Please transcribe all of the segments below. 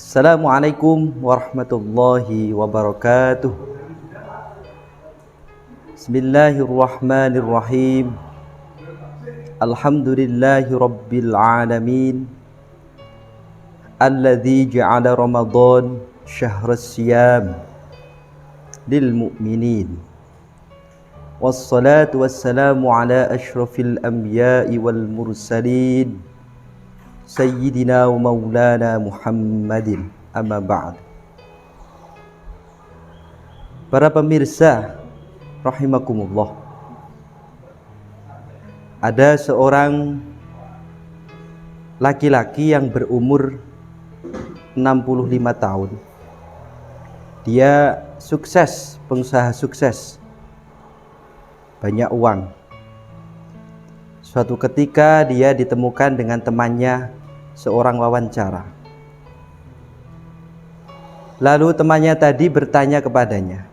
Assalamualaikum warahmatullahi wabarakatuh. Bismillahirrahmanirrahim. Alhamdulillahi rabbil alamin. Alladzi ja'ala Ramadan syahras siyam lil mu'minin. Wassalatu wassalamu ala asyrafil anbiya'i wal mursalin Sayyidina wa maulana Muhammadin, amma ba'd. Para pemirsa rahimakumullah, ada seorang laki-laki yang berumur 65 tahun. Dia sukses, pengusaha sukses, banyak uang. Suatu ketika dia ditemukan dengan temannya seorang wawancara. Lalu temannya tadi bertanya kepadanya,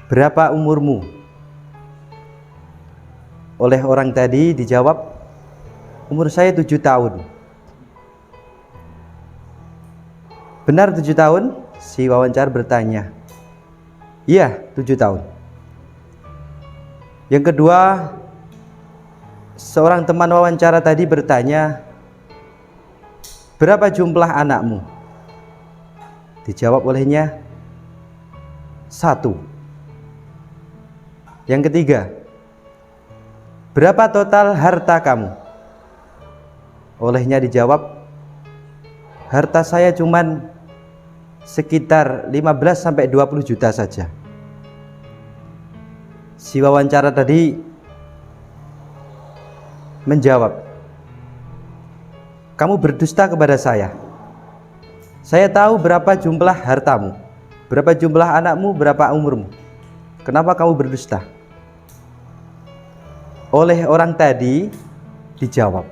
"Berapa umurmu?" Oleh orang tadi dijawab, "Umur saya 7 tahun." "Benar 7 tahun?" Si wawancara bertanya. "Iya, 7 tahun." Yang kedua, seorang teman wawancara tadi bertanya, "Berapa jumlah anakmu?" Dijawab olehnya, "1." Yang ketiga, "Berapa total harta kamu?" Olehnya dijawab, "Harta saya cuman sekitar 15-20 juta saja." Si wawancara tadi menjawab, "Kamu berdusta kepada saya. Saya tahu berapa jumlah hartamu, berapa jumlah anakmu, berapa umurmu. Kenapa kamu berdusta?" Oleh orang tadi dijawab,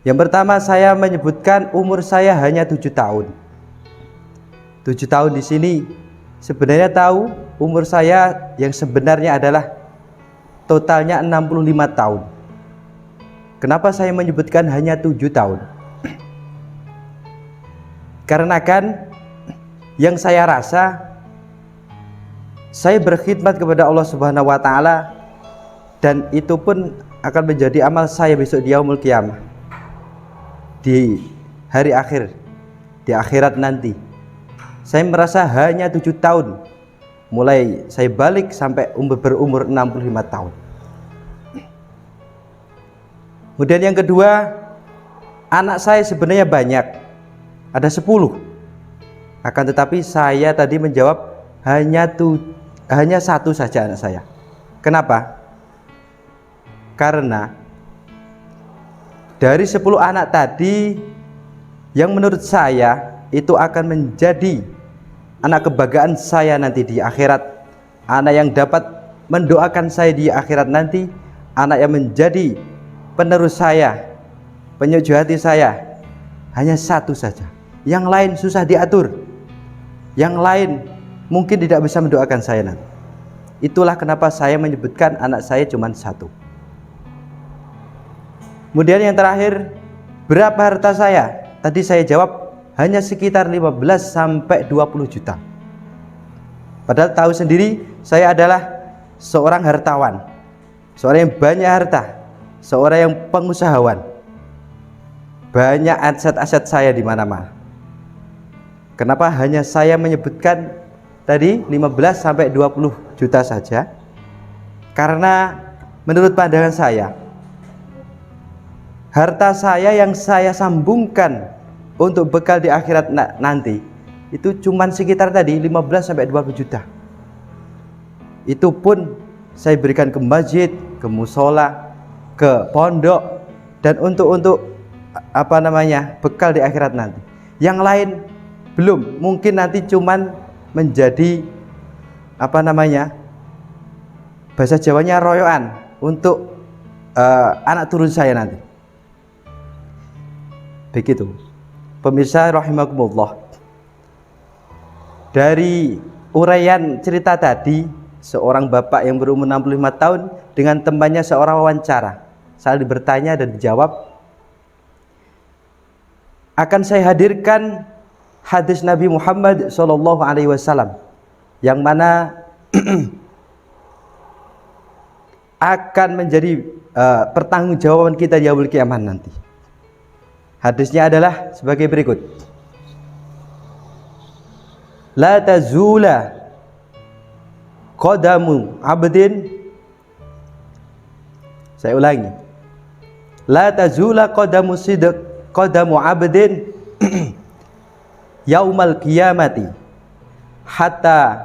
"Yang pertama, saya menyebutkan umur saya hanya 7 tahun. 7 tahun di sini sebenarnya tahu umur saya yang sebenarnya adalah totalnya 65 tahun. Kenapa saya menyebutkan hanya 7 tahun? Karena kan yang saya rasa saya berkhidmat kepada Allah Subhanahu wa taala, dan itu pun akan menjadi amal saya besok di yaumul qiyamah, di hari akhir, di akhirat nanti. Saya merasa hanya 7 tahun, mulai saya balik sampai berumur 65 tahun. Kemudian yang kedua, anak saya sebenarnya banyak, ada 10. Akan tetapi saya tadi menjawab hanya 1 saja anak saya. Kenapa? Karena dari 10 anak tadi, yang menurut saya itu akan menjadi anak kebanggaan saya nanti di akhirat, anak yang dapat mendoakan saya di akhirat nanti, anak yang menjadi penerus saya, penyuju hati saya, hanya 1 saja. Yang lain susah diatur, yang lain mungkin tidak bisa mendoakan saya nanti. Itulah kenapa saya menyebutkan anak saya cuma 1. Kemudian yang terakhir, berapa harta saya? Tadi saya jawab hanya sekitar 15-20 juta. Padahal tahu sendiri saya adalah seorang hartawan, seorang yang banyak harta, seorang yang pengusahawan. Banyak aset-aset saya di mana-mana. Kenapa hanya saya menyebutkan tadi 15-20 juta saja? Karena menurut pandangan saya, harta saya yang saya sambungkan untuk bekal di akhirat nanti itu cuman sekitar tadi 15-20 juta. Itu pun saya berikan ke masjid, ke musola, ke pondok, dan untuk bekal di akhirat nanti. Yang lain belum, mungkin nanti cuman menjadi bahasa Jawanya royoan untuk anak turun saya nanti. Begitu. Pemirsa rahimakumullah, dari uraian cerita tadi, seorang bapak yang berumur 65 tahun dengan temannya seorang wawancara. saling bertanya dan dijawab, akan saya hadirkan hadis Nabi Muhammad SAW yang mana akan menjadi pertanggungjawaban kita di yaumul kiamah nanti. Hadisnya adalah sebagai berikut. La tazula qadamu abdin, saya ulangi, la tazula qadamu abdin yaumal qiyamati hatta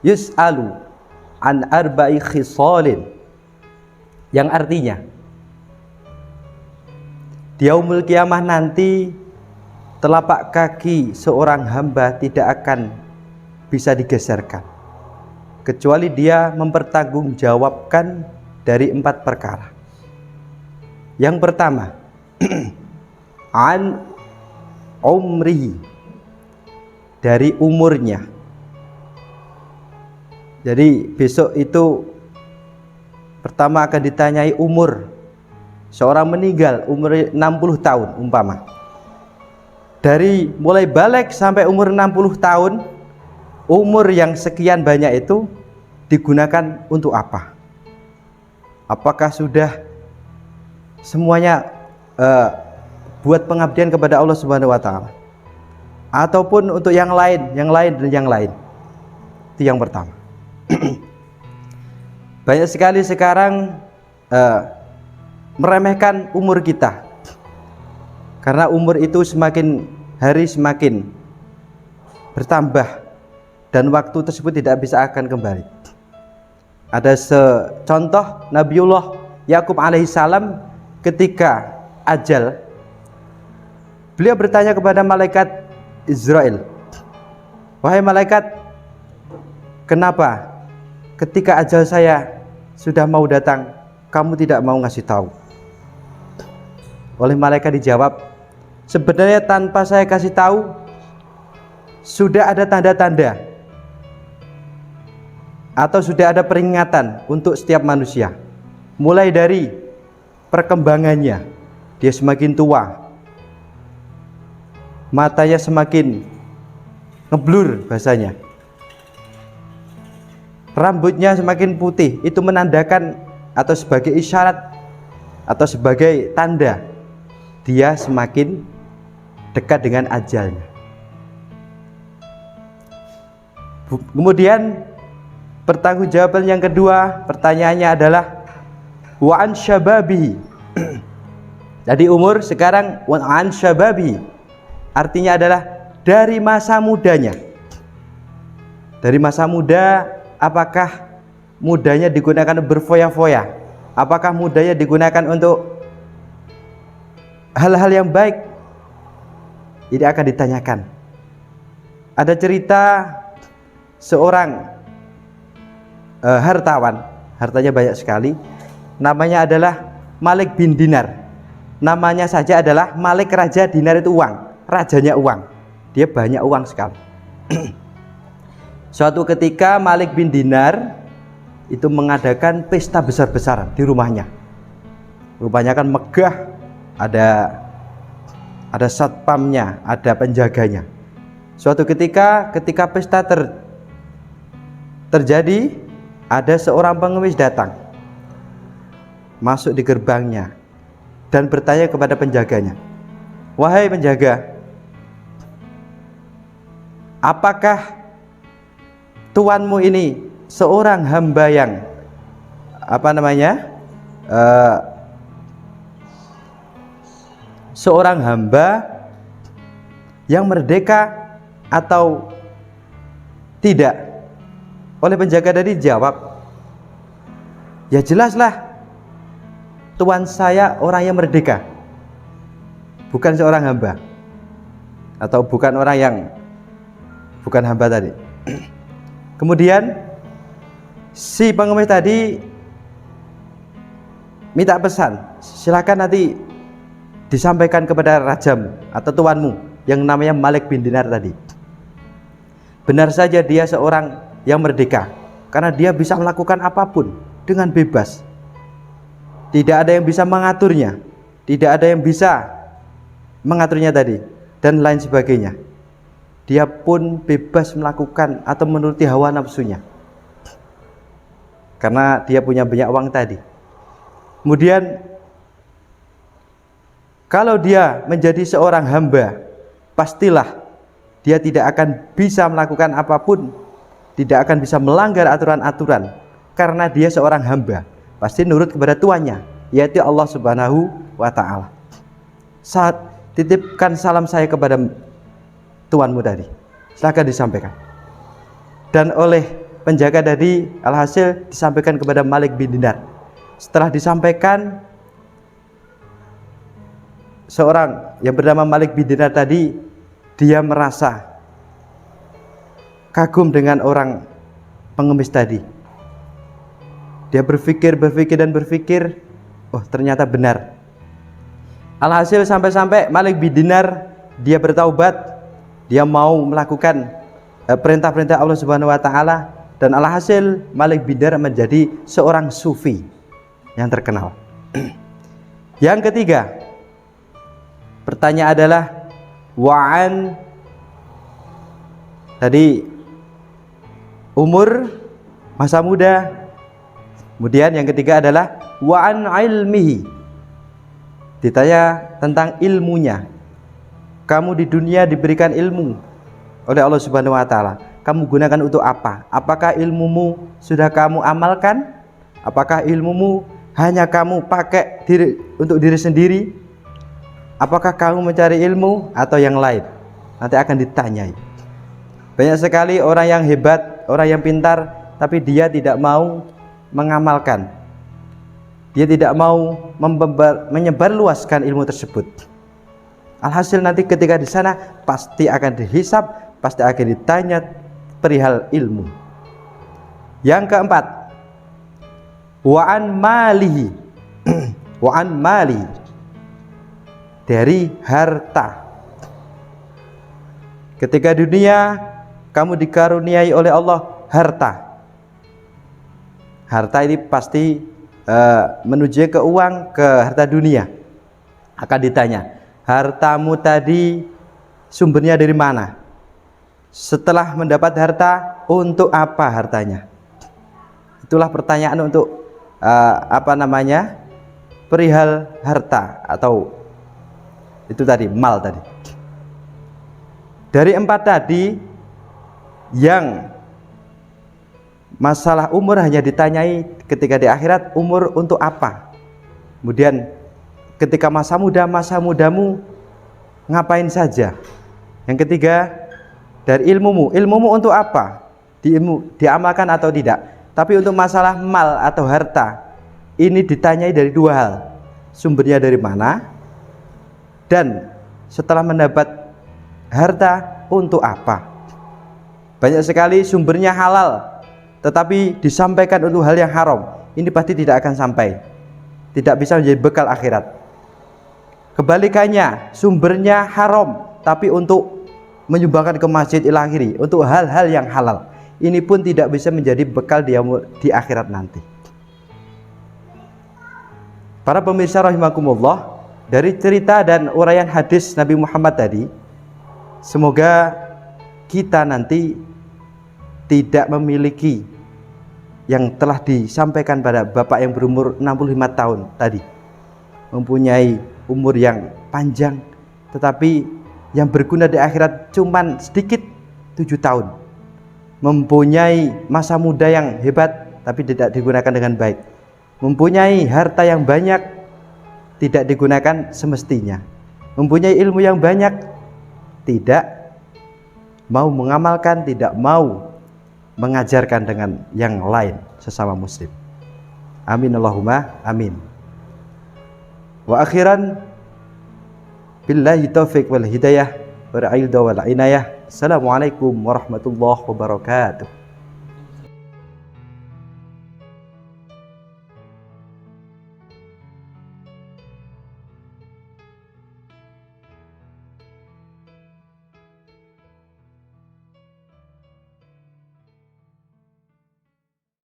yus'alu an arba'i khisalin, yang artinya di yaumul kiamah nanti telapak kaki seorang hamba tidak akan bisa digeserkan kecuali dia mempertanggungjawabkan dari 4 perkara. Yang pertama, an umrihi, dari umurnya. Jadi besok itu pertama akan ditanyai umur. Seorang meninggal umur 60 tahun umpama. Dari mulai balik sampai umur 60 tahun, umur yang sekian banyak itu digunakan untuk apa? Apakah sudah semuanya buat pengabdian kepada Allah Subhanahu wa taala? Ataupun untuk yang lain dan yang lain? Itu yang pertama. Banyak sekali sekarang meremehkan umur kita, karena umur itu semakin hari semakin bertambah dan waktu tersebut tidak bisa akan kembali. Ada contoh Nabiullah Yakub alaihissalam ketika ajal, beliau bertanya kepada malaikat Israel, wahai malaikat, kenapa ketika ajal saya sudah mau datang kamu tidak mau ngasih tahu? Oleh malaikat dijawab, sebenarnya tanpa saya kasih tahu sudah ada tanda-tanda atau sudah ada peringatan untuk setiap manusia. Mulai dari perkembangannya, dia semakin tua, matanya semakin ngeblur bahasanya, rambutnya semakin putih, itu menandakan atau sebagai isyarat atau sebagai tanda dia semakin dekat dengan ajalnya. Kemudian pertanggungjawaban yang kedua, pertanyaannya adalah wa an syababihi. Jadi umur sekarang wa an syababihi artinya adalah dari masa mudanya. Dari masa muda, apakah mudanya digunakan berfoya-foya? Apakah mudanya digunakan untuk hal-hal yang baik? Ini akan ditanyakan. Ada cerita seorang hartawan, hartanya banyak sekali, namanya adalah Malik bin Dinar. Namanya saja adalah Malik, raja, dinar itu uang, rajanya uang. Dia banyak uang sekali. Suatu ketika Malik bin Dinar itu mengadakan pesta besar-besaran di rumahnya. Rumahnya kan megah, ada satpamnya, ada penjaganya. Suatu ketika pesta terjadi, ada seorang pengemis datang, masuk di gerbangnya dan bertanya kepada penjaganya, wahai penjaga, apakah tuanmu ini seorang hamba yang seorang hamba yang merdeka atau tidak? Oleh penjaga tadi jawab, ya jelaslah tuan saya orang yang merdeka, bukan seorang hamba, atau bukan orang yang bukan hamba tadi. Kemudian si pengemis tadi minta pesan, silakan nanti disampaikan kepada rajamu atau tuanmu yang namanya Malik bin Dinar tadi. Benar saja dia seorang yang merdeka, karena dia bisa melakukan apapun dengan bebas. tidak ada yang bisa mengaturnya, tidak ada yang bisa mengaturnya tadi, dan lain sebagainya. Dia pun bebas melakukan atau menuruti hawa nafsunya, karena dia punya banyak uang tadi. Kemudian kalau dia menjadi seorang hamba, pastilah dia tidak akan bisa melakukan apapun, tidak akan bisa melanggar aturan-aturan, karena dia seorang hamba, pasti nurut kepada tuannya, yaitu Allah Subhanahu wa Ta'ala. Saat titipkan salam saya kepada tuanmu tadi, silakan disampaikan. Dan oleh penjaga dari alhasil disampaikan kepada Malik bin Dinar. Setelah disampaikan, seorang yang bernama Malik bin Dinar tadi, dia merasa kagum dengan orang pengemis tadi. Dia berpikir dan berpikir, oh ternyata benar. Alhasil sampai-sampai Malik bin Dinar dia bertaubat, dia mau melakukan perintah-perintah Allah Subhanahu wa Ta'ala, dan alhasil Malik bin Dinar menjadi seorang sufi yang terkenal. Yang ketiga, pertanyaan adalah wa'an, tadi umur, masa muda. Kemudian yang ketiga adalah wa'an ilmihi, ditanya tentang ilmunya. Kamu di dunia diberikan ilmu oleh Allah Subhanahu wa Ta'ala, kamu gunakan untuk apa? Apakah ilmumu sudah kamu amalkan? Apakah ilmumu hanya kamu pakai untuk diri sendiri? Apakah kamu mencari ilmu atau yang lain? Nanti akan ditanyai. Banyak sekali orang yang hebat, orang yang pintar, tapi dia tidak mau mengamalkan. Dia tidak mau menyebarluaskan ilmu tersebut. Alhasil nanti ketika di sana pasti akan dihisab, pasti akan ditanya perihal ilmu. Yang keempat, wa'an malihi, wa'an mali, dari harta. Ketika dunia kamu dikaruniai oleh Allah harta. Harta ini pasti menuju ke uang, ke harta dunia. Akan ditanya, hartamu tadi sumbernya dari mana? Setelah mendapat harta, untuk apa hartanya? Itulah pertanyaan untuk perihal harta, atau itu tadi mal tadi. Dari empat tadi, yang masalah umur hanya ditanyai ketika di akhirat, umur untuk apa? Kemudian ketika masa mudamu ngapain saja? Yang ketiga, dari ilmumu untuk apa? Diamalkan atau tidak? Tapi untuk masalah mal atau harta, ini ditanyai dari dua hal. Sumbernya dari mana? Dan setelah mendapat harta untuk apa? Banyak sekali sumbernya halal, tetapi disampaikan untuk hal yang haram. Ini pasti tidak akan sampai, tidak bisa menjadi bekal akhirat. Kebalikannya, sumbernya haram, tapi untuk menyumbangkan ke masjid ilakhiri, untuk hal-hal yang halal, ini pun tidak bisa menjadi bekal di akhirat nanti. Para pemirsa rahimakumullah, dari cerita dan uraian hadis Nabi Muhammad tadi, semoga kita nanti tidak memiliki yang telah disampaikan pada Bapak yang berumur 65 tahun tadi, mempunyai umur yang panjang, tetapi yang berguna di akhirat cuman sedikit, 7 tahun. Mempunyai masa muda yang hebat, tapi tidak digunakan dengan baik. Mempunyai harta yang banyak, tidak digunakan semestinya. Mempunyai ilmu yang banyak, tidak mau mengamalkan, tidak mau mengajarkan dengan yang lain sesama muslim. Amin Allahumma amin. Wa akhiran, billahi taufiq wal hidayah wal inayah. Assalamualaikum warahmatullahi wabarakatuh.